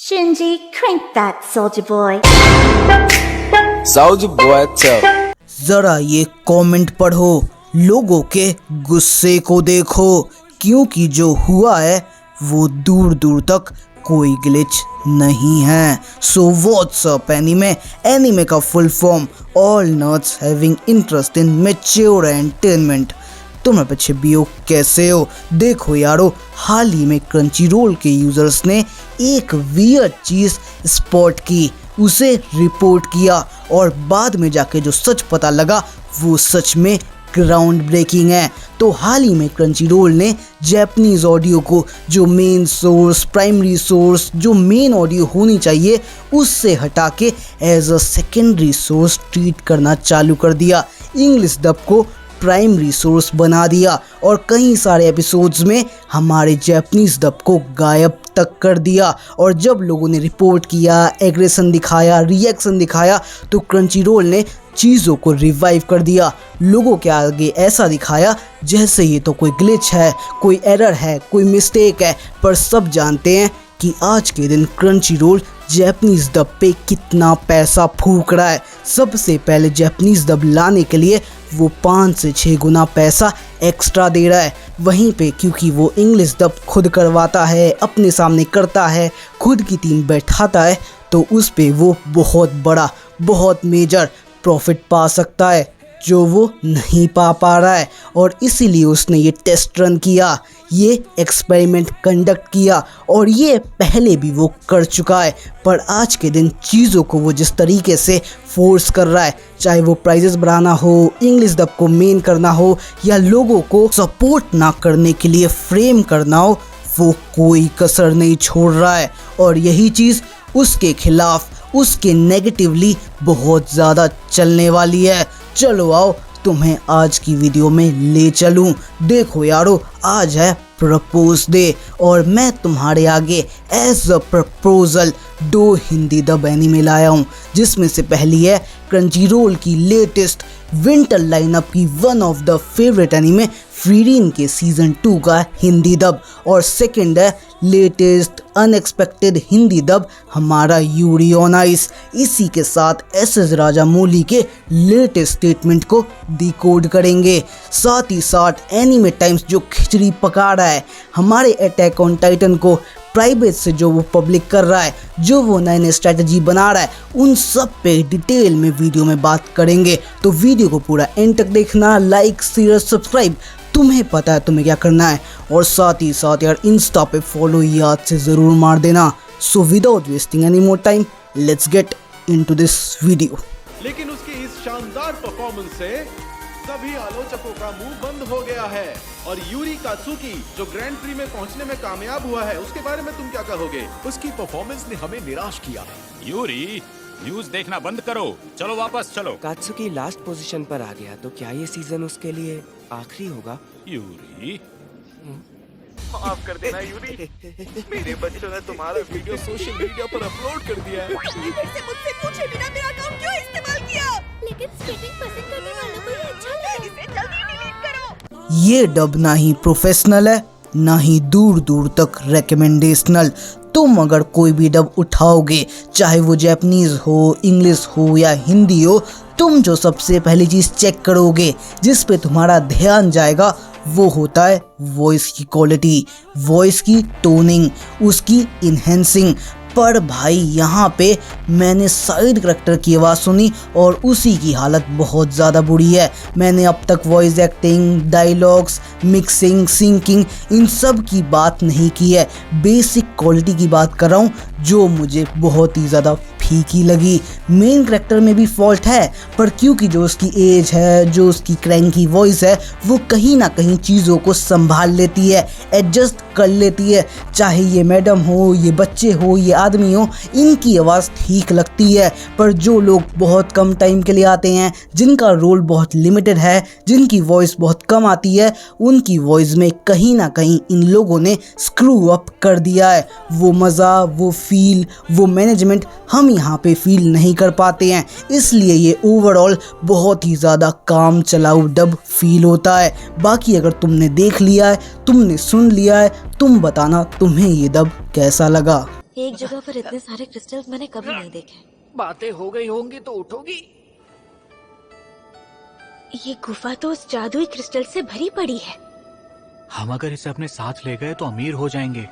Shinji, crank that, soldier boy. Soldier boy, tell. जरा ये comment पढ़ो, लोगों के गुस्से को देखो, क्योंकि जो हुआ है वो दूर दूर तक कोई ग्लिच नहीं है। So what's up anime? Anime का full form all nerds having interest in mature entertainment. तुम बच्चे बियो कैसे हो? देखो यारो, हाल ही में क्रंची रोल के यूजर्स ने एक वियर्ड चीज स्पॉट की, उसे रिपोर्ट किया और बाद में जाके जो सच पता लगा वो सच में ग्राउंड ब्रेकिंग है। तो हाल ही में क्रंची रोल ने जापानीज ऑडियो को जो मेन सोर्स, प्राइमरी सोर्स, जो मेन ऑडियो होनी चाहिए उससे हटा के as a secondary source treat करना चालू कर दिया। इंग्लिश डब को प्राइमरी सोर्स बना दिया और कई सारे एपिसोड्स में हमारे जापानीज डब को गायब तक कर दिया। और जब लोगों ने रिपोर्ट किया, एग्रेशन दिखाया, रिएक्शन दिखाया, तो क्रंची रोल ने चीज़ों को रिवाइव कर दिया। लोगों के आगे ऐसा दिखाया जैसे ये तो कोई ग्लिच है, कोई एरर है, कोई मिस्टेक है। पर सब जानते हैं कि आज के दिन क्रंची रोल जापानीज डब पे कितना पैसा फूक रहा है। सबसे पहले जापानीज डब लाने के लिए वो 5 से 6 गुना पैसा एक्स्ट्रा दे रहा है। वहीं पे क्योंकि वो इंग्लिश डब खुद करवाता है, अपने सामने करता है, खुद की टीम बैठाता है, तो उस पे वो बहुत बड़ा, बहुत मेजर प्रॉफिट पा सकता है जो वो नहीं पा रहा है। और इसीलिए उसने ये टेस्ट रन किया, ये एक्सपेरिमेंट कंडक्ट किया और ये पहले भी वो कर चुका है। पर आज के दिन चीज़ों को वो जिस तरीके से फोर्स कर रहा है, चाहे वो प्राइजेस बढ़ाना हो, इंग्लिश डब को मेन करना हो या लोगों को सपोर्ट ना करने के लिए फ्रेम करना हो, वो कोई कसर नहीं छोड़ रहा है। और यही चीज़ उसके खिलाफ, उसके नेगेटिवली बहुत ज़्यादा चलने वाली है। चलो आओ तुम्हें आज की वीडियो में ले चलूं। देखो यारो, आज है प्रपोज डे और मैं तुम्हारे आगे as a proposal 2 Hindi dub anime लाया हूँ, जिसमें से पहली है क्रंची रोल की लेटेस्ट विंटर लाइनअप की one of the favourite anime Frieren के सीजन 2 का हिंदी डब, और सेकंड है लेटेस्ट अनएक्सपेक्टेड हिंदी डब हमारा यूरी ऑन आइस। इसी के साथ एसएस राजामौली के लेटेस्ट स्टेटमेंट को डिकोड करेंगे। साथ ही साथ एनीमे टाइम्स जो खिचड़ी पका रहा है, हमारे अटैक ऑन टाइटन को प्राइवेट से जो वो पब्लिक कर रहा है, जो वो नए नए स्ट्रैटेजी बना रहा है, उन सब पे डिटेल में वीडियो में बात करेंगे। तो वीडियो को पूरा एंड तक देखना, लाइक, शेयर, सब्सक्राइब, तुम्हें पता है तुम्हें क्या करना है। और साथ ही साथ यार इंस्टा पे फॉलो याद से ज़रूर मार देना। So without wasting any more time, let's get into this video. लेकिन उसकी इस शानदार परफॉर्मेंस से सभी आलोचकों का मुंह बंद हो गया है। और यूरी कात्सुकी जो ग्रैंड प्री में पहुंचने में कामयाब हुआ है, उसके बारे में तुम क्या कहोगे? उसकी परफॉर्मेंस ने हमें निराश किया है। यूरी, न्यूज देखना बंद करो, चलो वापस चलो। कात्सुकी लास्ट पोजीशन पर आ गया, तो क्या ये सीजन उसके लिए आखिरी होगा? यूरी, माफ कर देना यूरी, मेरे बच्चों ने तुम्हारा वीडियो सोशल मीडिया पर अपलोड कर दिया है। मुझसे पूछे बिना मेरा अकाउंट क्यों इस्तेमाल किया? लेकिन स्केटिंग पसंद करने वालों को ये अच्छा लगा। इसे जल्दी डिलीट करो। ये डब ना ही प्रोफेशनल है, ना ही दूर दूर तक रेकमेंडेशनल। तुम अगर कोई भी डब उठाओगे, चाहे वो जापानीज हो, इंग्लिश हो या हिंदी हो, तुम जो सबसे पहली चीज़ चेक करोगे, जिस पे तुम्हारा ध्यान जाएगा, वो होता है वॉइस की क्वालिटी, वॉइस की टोनिंग, उसकी इन्हेंसिंग। पर भाई यहाँ पे मैंने साइड करैक्टर की आवाज़ सुनी और उसी की हालत बहुत ज़्यादा बुरी है। मैंने अब तक voice acting, dialogues, mixing, syncing, इन सब की बात नहीं की है। बेसिक क्वालिटी की बात कर रहा हूँ, जो मुझे बहुत ही ज़्यादा फीकी लगी। मेन करैक्टर में भी फॉल्ट है, पर क्योंकि जो उसकी एज है, जो उसकी क्रैंकी वॉइस है, वो कहीं ना कहीं चीज़ों को संभाल लेती है, एडजस्ट कर लेती है। चाहे ये मैडम हो, ये बच्चे हो, ये आदमी हो, इनकी आवाज़ ठीक लगती है। पर जो लोग बहुत कम टाइम के लिए आते हैं, जिनका रोल बहुत लिमिटेड है, जिनकी वॉइस बहुत कम आती है, उनकी वॉइस में कहीं ना कहीं इन लोगों ने स्क्रू अप कर दिया है। वो मज़ा, वो फील, वो मैनेजमेंट हम यहाँ पे फील नहीं कर पाते हैं। इसलिए ये ओवरऑल बहुत ही ज़्यादा काम चलाऊ डब फील होता है। बाकी अगर तुमने देख लिया है, तुमने सुन लिया है, तुम बताना तुम्हें ये डब कैसा लगा। एक जगह पर इतने सारे क्रिस्टल्स मैंने कभी नहीं देखे। बातें हो गई होंगी तो उठोगी। ये गुफा तो उस जादुई क्रिस्टल से भरी पड़ी है। हम अगर इसे अपने साथ ले गए तो अमीर हो जाएंगे।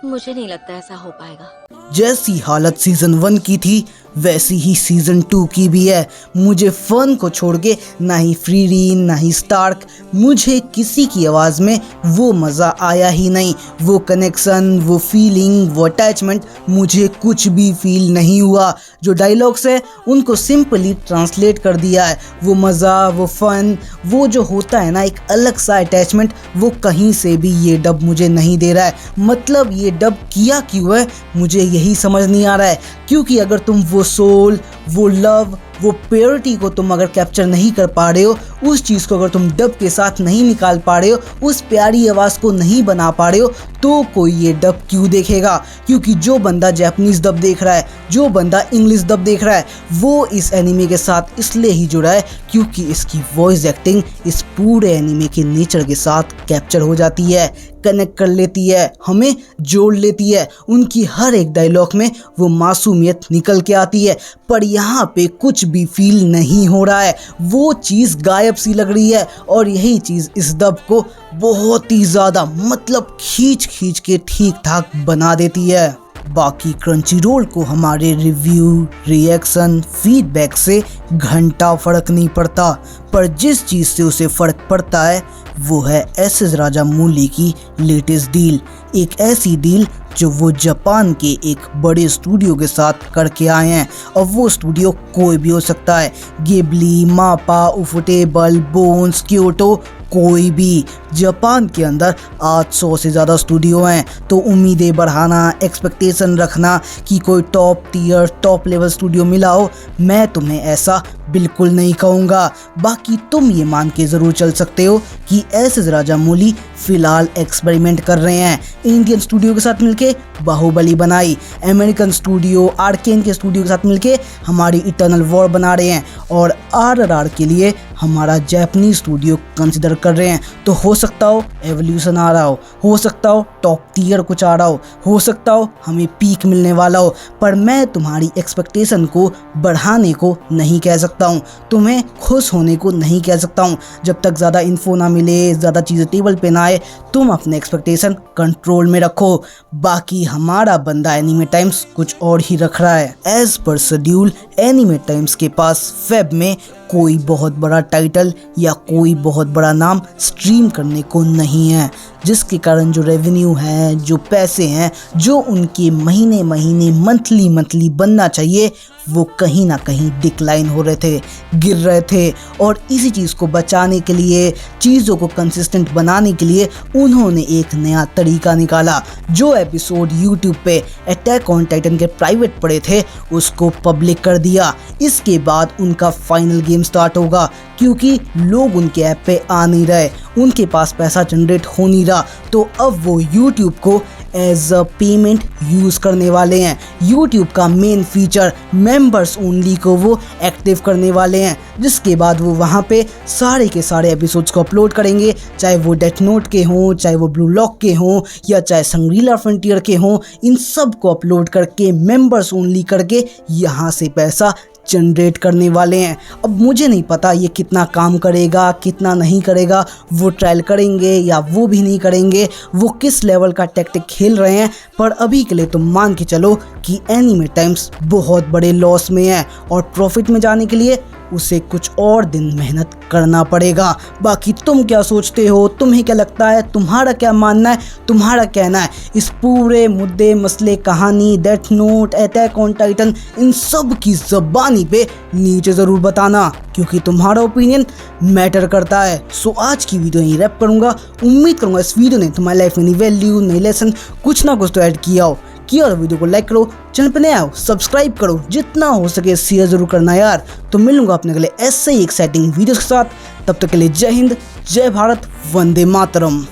मुझे नहीं लगता ऐसा हो पाएगा। जैसी हालत सीजन 1 की थी वैसी ही सीजन 2 की भी है। मुझे फन को छोड़ के ना ही फ्रीडीन ना ही स्टार्क, मुझे किसी की आवाज़ में वो मज़ा आया ही नहीं। वो कनेक्शन, वो फीलिंग, वो अटैचमेंट मुझे कुछ भी फील नहीं हुआ। जो डायलॉग्स है उनको सिंपली ट्रांसलेट कर दिया है। वो मज़ा, वो फन, वो जो होता है ना एक अलग सा अटैचमेंट, वो कहीं से भी ये डब मुझे नहीं दे रहा है। मतलब ये डब किया क्यों है मुझे यही समझ नहीं आ रहा है। क्योंकि अगर तुम वो सोल, वो लव, वो प्योरिटी को तुम अगर कैप्चर नहीं कर पा रहे हो, उस चीज़ को अगर तुम डब के साथ नहीं निकाल पा रहे हो, उस प्यारी आवाज़ को नहीं बना पा रहे हो, तो कोई ये डब क्यों देखेगा। क्योंकि जो बंदा जैपनीज डब देख रहा है, जो बंदा इंग्लिश डब देख रहा है, वो इस एनिमे के साथ इसलिए ही जुड़ा है क्योंकि इसकी वॉइस एक्टिंग इस पूरे एनिमे के नेचर के साथ कैप्चर हो जाती है, कनेक्ट कर लेती है, हमें जोड़ लेती है। उनकी हर एक डायलॉग में वो मासूमियत निकल के आती है। पर यहाँ पे कुछ भी फील नहीं हो रहा है, वो चीज़ गायब सी लग रही है। और यही चीज़ इस डब को बहुत ही ज़्यादा मतलब खींच खींच के ठीक ठाक बना देती है। बाकी क्रंची रोल को हमारे रिव्यू, रिएक्शन, फीडबैक से घंटा फर्क नहीं पड़ता, पर जिस चीज़ से उसे फ़र्क पड़ता है वो है एसएस राजामौली की लेटेस्ट डील। एक ऐसी डील जो वो जापान के एक बड़े स्टूडियो के साथ करके आए हैं। और वो स्टूडियो कोई भी हो सकता है, गिबली, मापा, उफुटेबल, बोन्स, क्योटो, कोई भी। जापान के अंदर 800 से ज़्यादा स्टूडियो हैं, तो उम्मीदें बढ़ाना, एक्सपेक्टेशन रखना कि कोई top tier, top level studio मिला हो, मैं तुम्हें ऐसा बिल्कुल नहीं कहूँगा। बाकी तुम ये मान के ज़रूर चल सकते हो कि एसएस राजामौली फ़िलहाल एक्सपेरिमेंट कर रहे हैं। इंडियन स्टूडियो के साथ मिलके बाहुबली बनाई, अमेरिकन स्टूडियो आर्केन के स्टूडियो के साथ मिलके हमारी इटर्नल वॉर बना रहे हैं, और आरआरआर के लिए हमारा जापानीज स्टूडियो कंसिडर कर रहे हैं। तो हो सकता हो एवोल्यूशन आ रहा हो सकता हो टॉप टियर कुछ आ रहा हो सकता हो हमें पीक मिलने वाला हो। पर मैं तुम्हारी एक्सपेक्टेशन को बढ़ाने को नहीं कह सकता हूँ, तुम्हें खुश होने को नहीं कह सकता हूँ। जब तक ज़्यादा इन्फो ना मिले, ज़्यादा चीज़ें टेबल पे ना आए, तुम अपने एक्सपेक्टेशन कंट्रोल में रखो। बाकी हमारा बंदा एनीमे टाइम्स कुछ और ही रख रहा है। As per schedule anime times के पास फेब में कोई बहुत बड़ा टाइटल या कोई बहुत बड़ा नाम स्ट्रीम करने को नहीं है, जिसके कारण जो रेवेन्यू है, जो पैसे हैं, जो उनके महीने महीने मंथली बनना चाहिए, वो कहीं ना कहीं डिक्लाइन हो रहे थे, गिर रहे थे। और इसी चीज़ को बचाने के लिए, चीज़ों को कंसिस्टेंट बनाने के लिए उन्होंने एक नया तरीका निकाला। जो एपिसोड यूट्यूब पे अटैक ऑन टाइटन के प्राइवेट पड़े थे उसको पब्लिक कर दिया। इसके बाद उनका फाइनल गेम स्टार्ट होगा, क्योंकि लोग उनके ऐप पे आ नहीं रहे, उनके पास पैसा जनरेट हो नहीं रहा, तो अब वो यूट्यूब को एज अ पेमेंट यूज़ करने वाले हैं। यूट्यूब का मेन फीचर मेंबर्स ओनली को वो एक्टिव करने वाले हैं, जिसके बाद वो वहाँ पे सारे के सारे एपिसोड्स को अपलोड करेंगे, चाहे वो डेथ नोट के हों, चाहे वो ब्लू लॉक के हों, या चाहे संग्रीला फ्रंटियर के हों। इन सब को अपलोड करके मेंबर्स ओनली करके यहाँ से पैसा जनरेट करने वाले हैं। अब मुझे नहीं पता ये कितना काम करेगा, कितना नहीं करेगा, वो ट्रायल करेंगे या वो भी नहीं करेंगे, वो किस लेवल का टैक्टिक खेल रहे हैं। पर अभी के लिए तुम मान के चलो कि एनीमे टाइम्स बहुत बड़े लॉस में है, और प्रॉफिट में जाने के लिए उसे कुछ और दिन मेहनत करना पड़ेगा। बाकी तुम क्या सोचते हो, तुम्हें क्या लगता है, तुम्हारा क्या मानना है, तुम्हारा कहना है इस पूरे मुद्दे, मसले, कहानी, Death Note, Attack on Titan, इन सब की ज़बानी पे नीचे ज़रूर बताना, क्योंकि तुम्हारा ओपिनियन मैटर करता है। सो आज की वीडियो यहीं रैप करूँगा। उम्मीद करूँगा इस वीडियो ने तुम्हारी लाइफ में नई वैल्यू, नई लेसन, कुछ ना कुछ तो ऐड किया हो। और वीडियो को लाइक करो, चैनल पे नए आओ सब्सक्राइब करो, जितना हो सके शेयर जरूर करना यार। तो मिलूंगा अपने अगले ऐसे ही एक्साइटिंग वीडियोस के साथ। तब तक के लिए जय हिंद, जय भारत, वंदे मातरम।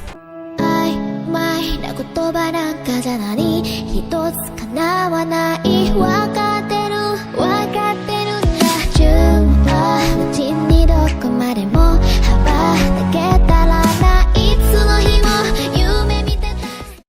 言葉なんかじゃ何一つ叶わないわか